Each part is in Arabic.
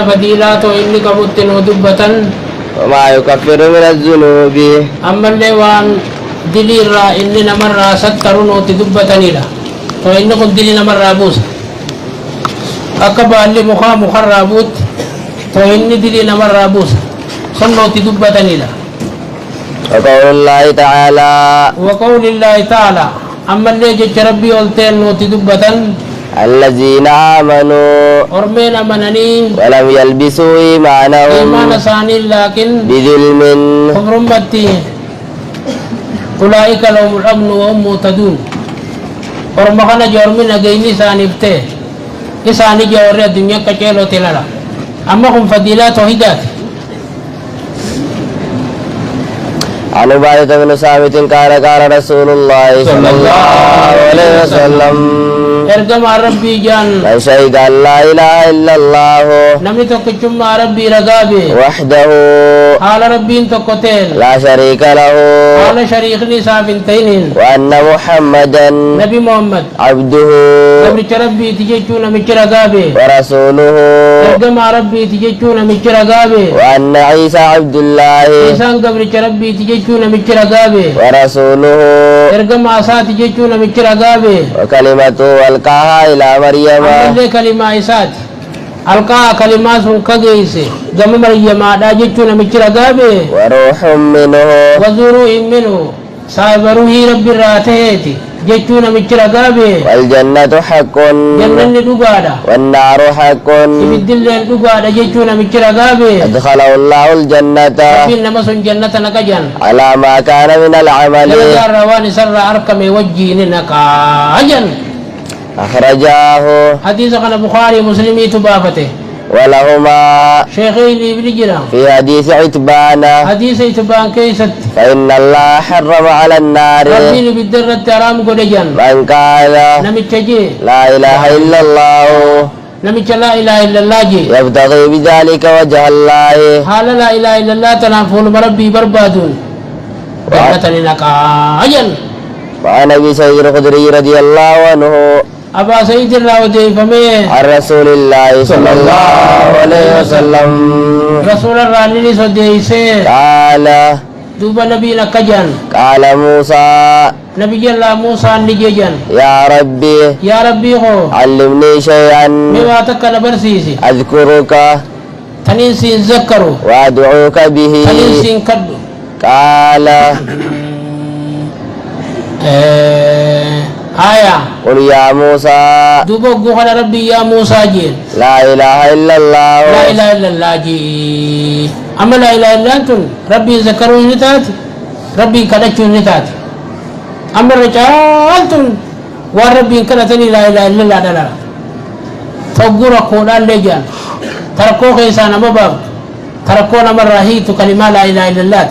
فديلات إني كبت ودبة وما يكفر من الذنوب أما اللي وان دليل إني نمر سترون وتدبتني لا فإنكم دليل نمر أبوس أكبر اللي مخربوت فإني دليل نمر أبوس صنوا تدبتني لا وقول الله تعالى وقول الله تعالى أما اللي جت ربي قلتين وتدبتن الذين آمنوا أرمينا منني ولم يلبسوا إيمانهم إيمان ثاني لكن بظلم كفر بتي أولئك لهم الأمن وهم مهتدون أرمخنا جرمنا جيني ثاني إساني جوري الدنيا كجيلو تلالا أما هم فضيلات وهدات عن عبادة بن ثابت قال رسول الله صلى الله عليه وسلم إرجم ربي جان من شهد أن لا إله إلا الله نمي تكتشم ربي رقابي وحده حال ربي تكتين لا شريك له حال شريك نسابنتين وأن محمدا نبي محمد عبده قبل ربي تجيشو نمي رقابي ورسوله إرجم ربي تجيشو نمي رقابي وأن عيسى عبد الله إنسان قبل ربي تجيشو نمي رقابي ورسوله إرجم عصا تجيشو نمي رقابي وكلمته ألقاها إلى مريم أمالي كلمة إسات ألقاها كلمة سنكجيسي جم مريم داجتو نمي رقابي وروح منه وزروه منه سايبروه ربي راتهيتي جتو نمي رقابي والجنة حق جنن دغادا والنار حق يبدل دغادا جتو نمي رقابي أدخله الله الجنة في نمسون جنة نكجن على ما كان من العمل يا روان سر أركم وجين نكاجن أخرجاه حديث عن البخاري مسلم تبافته ولهما شيخين ابن جرام في حديث عتبان حديث يتبان كيست فإن الله حرم على النار ربي بالدرة ترام قدجن من قال نمتجي لا إله إلا الله نمت لا إله إلا الله جي يبتغي بذلك وجه الله حال لا إله إلا الله تنافون بربي بربادون جنة نكاجن وعن أبي سعيد الخدري رضي الله عنه أبا سيد الراودي فمي عن رسول الله صلى الله عليه وسلم رسول الله للي سديسي قال دوبا نبي نكجن قال موسى نبي الله موسى نجيجن يا ربي يا ربي هو علمني شيئا ميواتك نبرسيسي أذكرك تنين ذكروا وأدعوك به تنين كدو قال آية قل يا موسى دوبا قوخنا ربي يا موسى جين لا إله إلا الله لا إله إلا الله جي أما لا إله إلا أنتم ربي ذكروا نتات ربي كدتشوا نتات أما رجالتم وربي كنتني لا إله إلا الله دلال فقورا قولان لجان تركوه إنسان مباب تركونا من رهيت كلمة لا إله إلا الله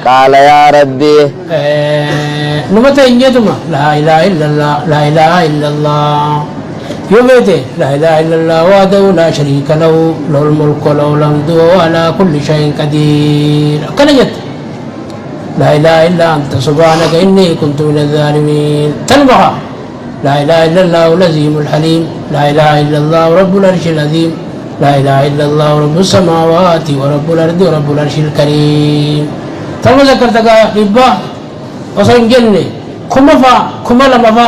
قال يا ربي نمت إنجتما لا إله إلا الله لا إله إلا الله يوميته لا إله إلا الله وحده لا شريك له له الملك وله الحمد على كل شيء قدير كنجت لا إله إلا أنت سبحانك إني كنت من الظالمين تنبها لا إله إلا الله العظيم الحليم لا إله إلا الله رب العرش العظيم لا إله إلا الله رب السماوات ورب الأرض ورب العرش الكريم ثم ذكرتك ربا وصن جنة كما فا كما لما فا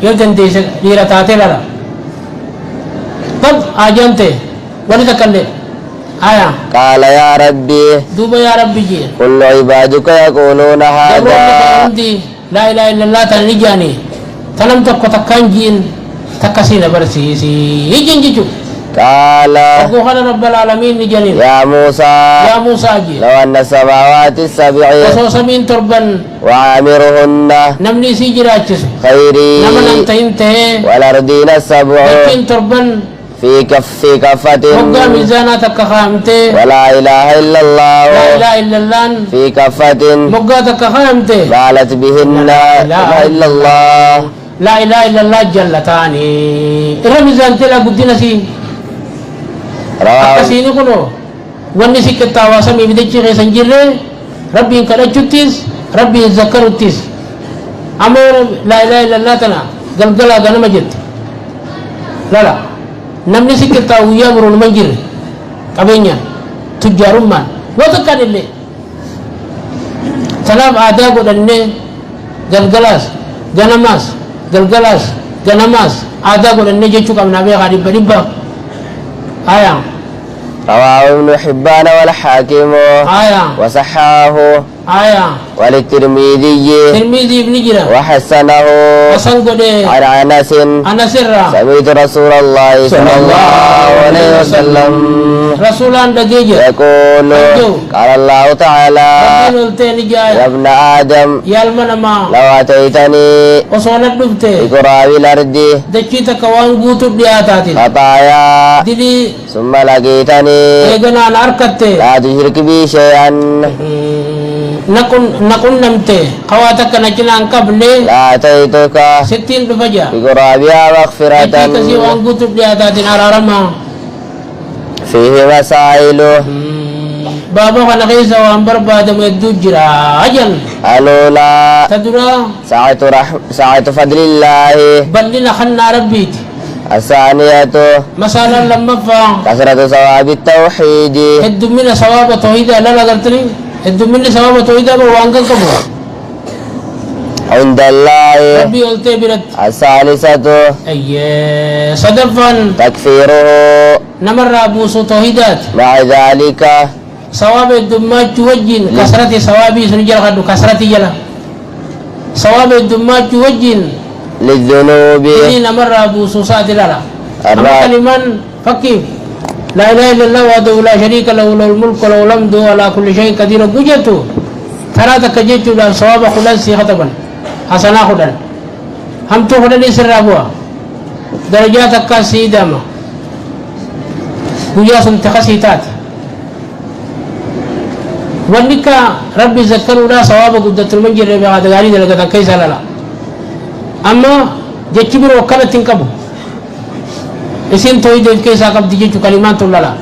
يوجد ليرتاتي لرا طب آجانته ولتكلم آية قال يا ربي دوبا يا ربي جي كل عبادك يقولون هذا لا إله إلا الله تنجاني تنم تكو تكانجين تكسين برسيسي يجين جيجو قال وقال رب العالمين نجنين يا موسى جي لو أن السماوات السبع وصوصمين تربا وعامرهن نمني سيجراجس خيري نمن انتهي والأرضين السبع لكن تربا في كفة وقا ميزانا تكخامته ولا إله إلا الله لا إله إلا الله في كفة وقا تكخامته قالت بهن لا إله إلا الله لا إله إلا الله جلتاني رمزان تلا قدنا سين akkasiini kuno wanni si qittaawaa ibidachii keessan jirre rabbiin kadhachuttis rabbiin zakkaruttis ammoo laa ilaaha illallah tana galgalaa ganama jette lala namni si qixxaawu guyyaa biroon man jirre qabeenyaan tujjaarummaan wata illee tanaaf aadaa godhannee galgalaas ganamaas galgalaas ganamaas aadaa godhannee jechuu qabnaa beekaa dhibba dhibba ayaa رواه ابن حبان والحاكم وصححه وللترمذي ابن جرا وحسنه عن انس سمعت رسول الله صلى الله عليه وسلم يقول قال الله تعالى يا ابن ادم لو اتيتني بقراب الارض خطايا ثم لقيتني لا تشرك بي شيئا نقول نمتي قواتك نجنا قبل لا أتيتك 60 بفجأة بقرابها مغفرة فيه مسائل بابا خنا خيسا وانبر بعد ما يدوجرا أجل الأولى تدرى ساعة فضل الله بل لنا خنا ربيت الثانية مثلا لما فا كثرة ثواب التوحيد هد من ثواب توحيد لا لا قلتني هد من ثواب توحيد وانقل كبو عند الله ربي قلت برد الثالثة صدفا تكفيره نمر أبو توحيدات مع ذلك ثواب الدماج وجين كثرة ثوابي سنجل خدو كثرة جلا ثواب الدماج وجين للذنوب نمر أبو سوسات لا أما كلمان فكيف لا إله إلا الله وحده لا شريك له له الملك وله الحمد على كل شيء قدير وجهته ترى تكجيت لا ثواب خلاص خطبا حسنا خدن هم تو خدن يسر أبوها درجات كاسي داما ويا سنتخسيتات ونكا ربي ذكروا لا ثواب قدرت المنجر بهذا غاري دلقة كيس لا أما جتبر وكالة تنكبو اسم توحيد كيسا قبض جيتو كلمات الله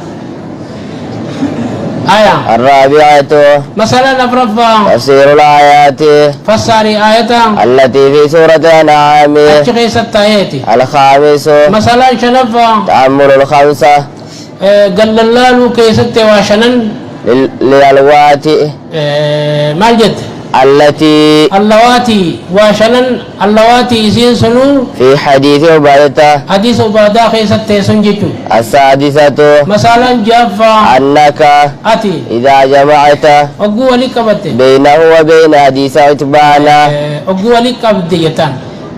آية الرابعة مثلا نفرفا تفسير الآيات فساري آية التي في سورة الأنعام أتشخيص الآيات الخامس مثلا شنفا تأمل الخمسة قال الله كيست واشنن للألوات مالجت التي اللواتي واشنن اللواتي إسين سنو في حديث عبادة حديث عبادة خيست سنجتو السادسة مثلا جافا أنك أتي إذا جمعت أقوى لك بتي بينه وبين حديث عتبان أقوى لك بديتان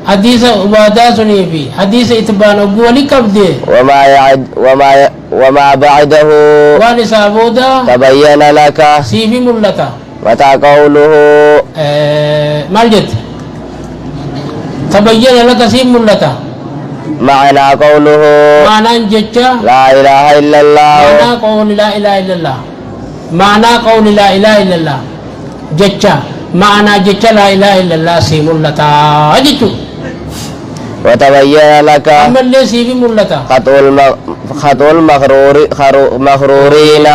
حديث عبادة سنيفي حديث عتبان أقوى لك بدي وما بعده وانسا بودا تبين لك سيفي ملتا متى قوله مالجت تبين لك سيف ملتا معنى قوله معنى جتة لا إله إلا الله معنى قول لا إله إلا الله معنى قول لا إله إلا الله جتة معنى جتة لا إله إلا الله سيف ملتا أجتو وتبين لك أما اللي سيف ملتا خطو المغرورين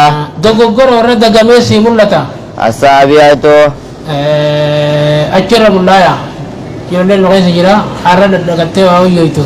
دقوقر ورد دقمي سيف ملتا السابعة أجرب الله يا يقول لي نغيث جرا حرد الدقتي وهو يويتو